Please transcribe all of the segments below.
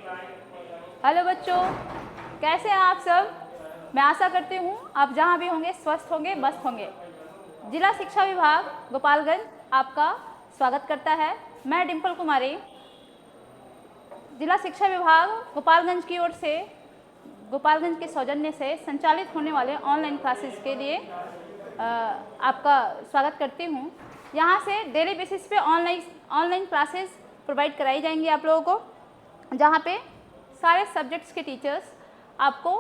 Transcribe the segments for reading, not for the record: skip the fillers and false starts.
Hello बच्चों, कैसे हैं आप सब। मैं आशा करती हूँ आप जहाँ भी होंगे स्वस्थ होंगे, मस्त होंगे। जिला शिक्षा विभाग गोपालगंज आपका स्वागत करता है। मैं डिम्पल कुमारी जिला शिक्षा विभाग गोपालगंज की ओर से गोपालगंज के सौजन्य से संचालित होने वाले ऑनलाइन क्लासेस के लिए आपका स्वागत करती हूँ। यहाँ से डेली बेसिस पे ऑनलाइन क्लासेस प्रोवाइड कराई जाएंगी आप लोगों को, जहाँ पे सारे सब्जेक्ट्स के टीचर्स आपको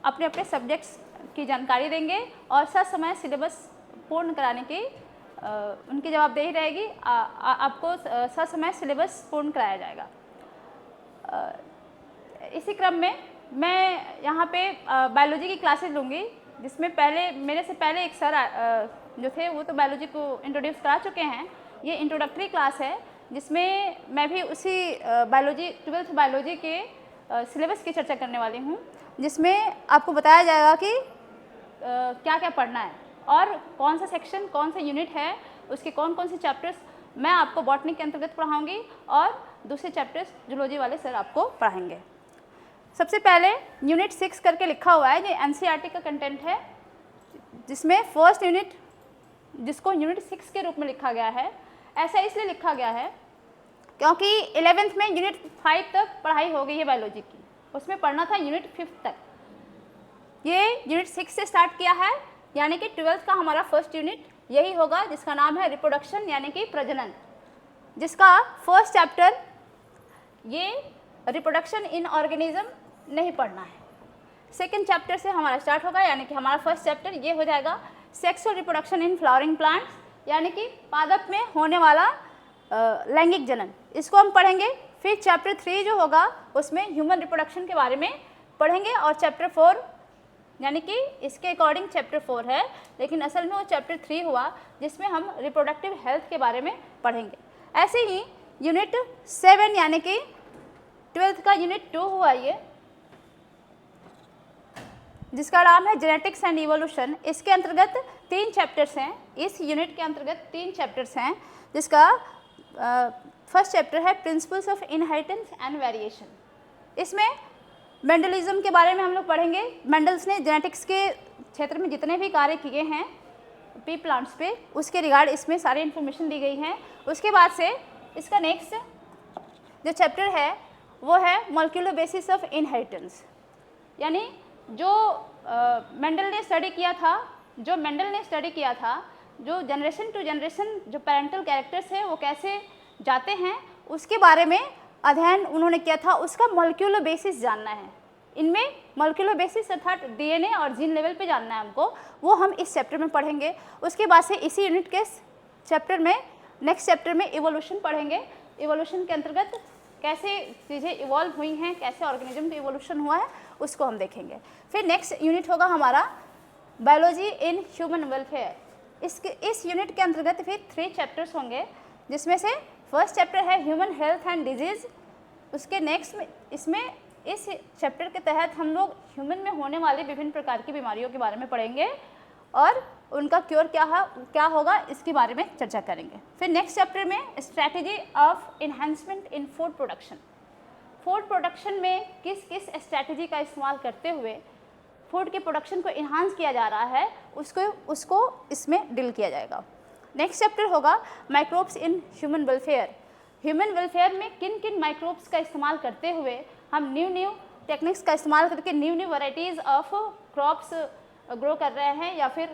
अपने अपने सब्जेक्ट्स की जानकारी देंगे और समय सिलेबस पूर्ण कराने की उनकी जवाबदेही रहेगी। आपको समय सिलेबस पूर्ण कराया जाएगा। इसी क्रम में मैं यहाँ पे बायोलॉजी की क्लासेस लूँगी, जिसमें मेरे से पहले एक सर जो थे वो तो बायोलॉजी को इंट्रोड्यूस करा चुके हैं। ये इंट्रोडक्टरी क्लास है जिसमें मैं भी उसी बायोलॉजी 12th बायोलॉजी के सिलेबस की चर्चा करने वाली हूँ, जिसमें आपको बताया जाएगा कि क्या क्या पढ़ना है और कौन सा सेक्शन, कौन सा यूनिट है, उसके कौन कौन से चैप्टर्स मैं आपको बॉटनी के अंतर्गत पढ़ाऊँगी और दूसरे चैप्टर्स जूलॉजी वाले सर आपको पढ़ाएंगे। सबसे पहले यूनिट 6 करके लिखा हुआ है, ये एनसीईआरटी का कंटेंट है, जिसमें फर्स्ट यूनिट जिसको यूनिट 6 के रूप में लिखा गया है। ऐसा इसलिए लिखा गया है क्योंकि 11th में यूनिट 5 तक पढ़ाई हो गई है बायोलॉजी की, उसमें पढ़ना था यूनिट 5 तक। ये यूनिट 6 से स्टार्ट किया है, यानी कि 12th का हमारा फर्स्ट यूनिट यही होगा, जिसका नाम है रिप्रोडक्शन यानी कि प्रजनन, जिसका फर्स्ट चैप्टर ये रिप्रोडक्शन इन ऑर्गेनिज्म नहीं पढ़ना है। सेकेंड चैप्टर से हमारा स्टार्ट होगा, यानी कि हमारा फर्स्ट चैप्टर ये हो जाएगा sexual reproduction in flowering plants, यानी कि पादप में होने वाला लैंगिक जनन, इसको हम पढ़ेंगे। फिर चैप्टर 3 जो होगा उसमें ह्यूमन रिप्रोडक्शन के बारे में पढ़ेंगे और चैप्टर 4, यानी कि इसके अकॉर्डिंग चैप्टर 4 है, लेकिन असल में वो चैप्टर 3 हुआ जिसमें हम रिप्रोडक्टिव हेल्थ के बारे में पढ़ेंगे। ऐसे ही यूनिट 7 यानी कि 12th का यूनिट 2 हुआ ये, जिसका नाम है जेनेटिक्स एंड इवोल्यूशन। इसके अंतर्गत 3 चैप्टर्स हैं, इस यूनिट के अंतर्गत 3 चैप्टर्स हैं, जिसका फर्स्ट चैप्टर है principles of inheritance and variation. इसमें मेंडलिज्म के बारे में हम लोग पढ़ेंगे। मेंडल्स ने जेनेटिक्स के क्षेत्र में जितने भी कार्य किए हैं पी प्लांट्स पे, उसके रिगार्ड इसमें सारी इन्फॉर्मेशन दी गई है। उसके बाद से इसका नेक्स्ट जो चैप्टर है वो है मॉलिक्यूलर बेसिस ऑफ इनहेरिटेंस, यानी जो मेंडल ने स्टडी किया था, जो जनरेशन टू जनरेशन जो पेरेंटल कैरेक्टर्स है वो कैसे जाते हैं उसके बारे में अध्ययन उन्होंने किया था, उसका मॉलिक्यूलर बेसिस जानना है। इनमें मॉलिक्यूलर बेसिस अर्थात डीएनए और जीन लेवल पे जानना है हमको, वो हम इस चैप्टर में पढ़ेंगे। उसके बाद से इसी यूनिट के चैप्टर में नेक्स्ट चैप्टर में इवोल्यूशन पढ़ेंगे। इवोल्यूशन के अंतर्गत कैसे चीज़ें इवॉल्व हुई हैं, कैसे ऑर्गेनिज्म का इवोल्यूशन हुआ है, उसको हम देखेंगे। फिर नेक्स्ट यूनिट होगा हमारा बायोलॉजी इन ह्यूमन वेलफेयर। इस यूनिट के अंतर्गत फिर 3 चैप्टर्स होंगे, जिसमें से फर्स्ट चैप्टर है ह्यूमन हेल्थ एंड डिजीज़। उसके नेक्स्ट में इस चैप्टर के तहत हम लोग ह्यूमन में होने वाली विभिन्न प्रकार की बीमारियों के बारे में पढ़ेंगे और उनका क्योर क्या होगा इसके बारे में चर्चा करेंगे। फिर नेक्स्ट चैप्टर में strategy of enhancement in food production. Food production में किस किस स्ट्रैटेजी का इस्तेमाल करते हुए फूड के प्रोडक्शन को इन्हांस किया जा रहा है, उसको इसमें डील किया जाएगा। नेक्स्ट चैप्टर होगा microbes in human welfare. Human welfare में किन किन माइक्रोब्स का इस्तेमाल करते हुए हम न्यू टेक्निक्स का इस्तेमाल करके new varieties of crops grow कर रहे हैं, या फिर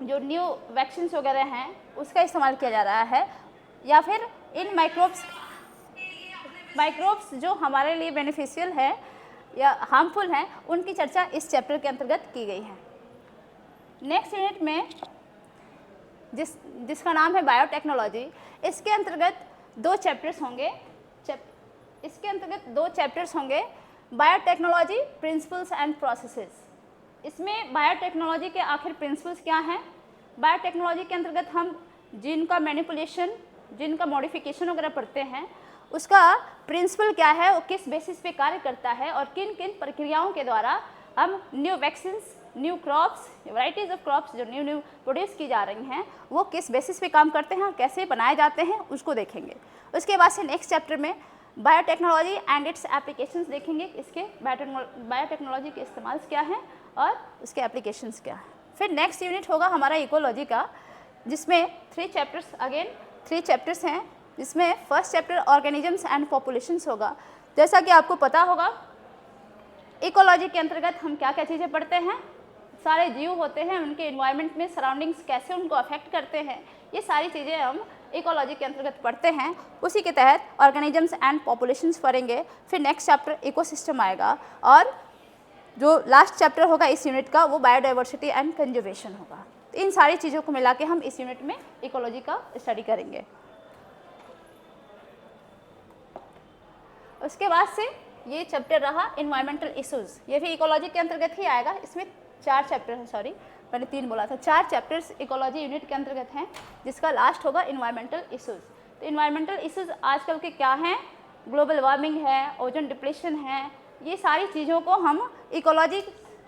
जो न्यू वैक्सीन्स वगैरह हैं उसका इस्तेमाल किया जा रहा है, या फिर इन माइक्रोब्स जो हमारे लिए बेनिफिशियल है या हार्मफुल हैं, उनकी चर्चा इस चैप्टर के अंतर्गत की गई है। नेक्स्ट यूनिट में जिसका नाम है बायोटेक्नोलॉजी, इसके अंतर्गत 2 चैप्टर्स होंगे। Biotechnology principles and processes. इसमें बायोटेक्नोलॉजी के आखिर प्रिंसिपल्स क्या हैं। बायोटेक्नोलॉजी के अंतर्गत हम जीन का मैनिपुलेशन, जीन का मॉडिफिकेशन वगैरह पढ़ते हैं, उसका प्रिंसिपल क्या है, वो किस बेसिस पे कार्य करता है और किन किन प्रक्रियाओं के द्वारा हम new vaccines, new crops, varieties of crops जो न्यू प्रोड्यूस की जा रही हैं वो किस बेसिस पे काम करते हैं, कैसे बनाए जाते हैं, उसको देखेंगे। उसके बाद से नेक्स्ट चैप्टर में बायोटेक्नोलॉजी एंड इट्स एप्लीकेशंस देखेंगे, इसके बायोटेक्नोलॉजी के इस्तेमाल क्या हैं और उसके एप्लीकेशंस क्या हैं। फिर नेक्स्ट यूनिट होगा हमारा इकोलॉजी का, जिसमें 3 चैप्टर्स, अगेन 3 चैप्टर्स हैं, जिसमें first chapter organisms and populations होगा। जैसा कि आपको पता होगा, इकोलॉजी के अंतर्गत हम क्या क्या चीज़ें पढ़ते हैं, सारे जीव होते हैं, उनके इन्वायरमेंट में सराउंडिंग्स कैसे उनको अफेक्ट करते हैं, ये सारी चीज़ें हम इकोलॉजी के अंतर्गत पढ़ते हैं। उसी के तहत ऑर्गेनिजम्स एंड पॉपुलेशंस पढ़ेंगे। फिर नेक्स्ट चैप्टर इकोसिस्टम आएगा, और जो लास्ट चैप्टर होगा इस यूनिट का वो बायोडाइवर्सिटी एंड कंजर्वेशन होगा। तो इन सारी चीज़ों को मिला के हम इस यूनिट में इकोलॉजी का स्टडी करेंगे। उसके बाद से ये चैप्टर रहा इन्वायरमेंटल इश्यूज़, ये भी इकोलॉजी के अंतर्गत ही आएगा। इसमें 4 चैप्टर हैं, सॉरी मैंने 3 बोला था, 4 चैप्टर्स इकोलॉजी यूनिट के अंतर्गत हैं, जिसका लास्ट होगा इन्वायरमेंटल इश्यूज़। तो इन्वायरमेंटल इश्यूज़ आजकल के क्या हैं, ग्लोबल वार्मिंग है, ओजोन डिप्लेशन है, ये सारी चीज़ों को हम इकोलॉजी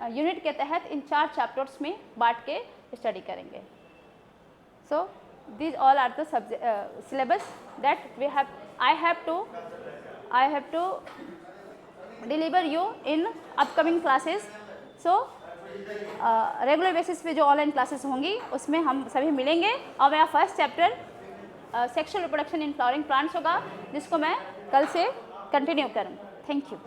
यूनिट के तहत इन 4 चैप्टर्स में बांट के स्टडी करेंगे। सो these all are the syllabus that I have to deliver you in upcoming classes. So regular basis पे जो ऑनलाइन क्लासेस होंगी उसमें हम सभी मिलेंगे, और मेरा first chapter sexual reproduction in flowering plants होगा, जिसको मैं कल से कंटिन्यू करूँगी। Thank you.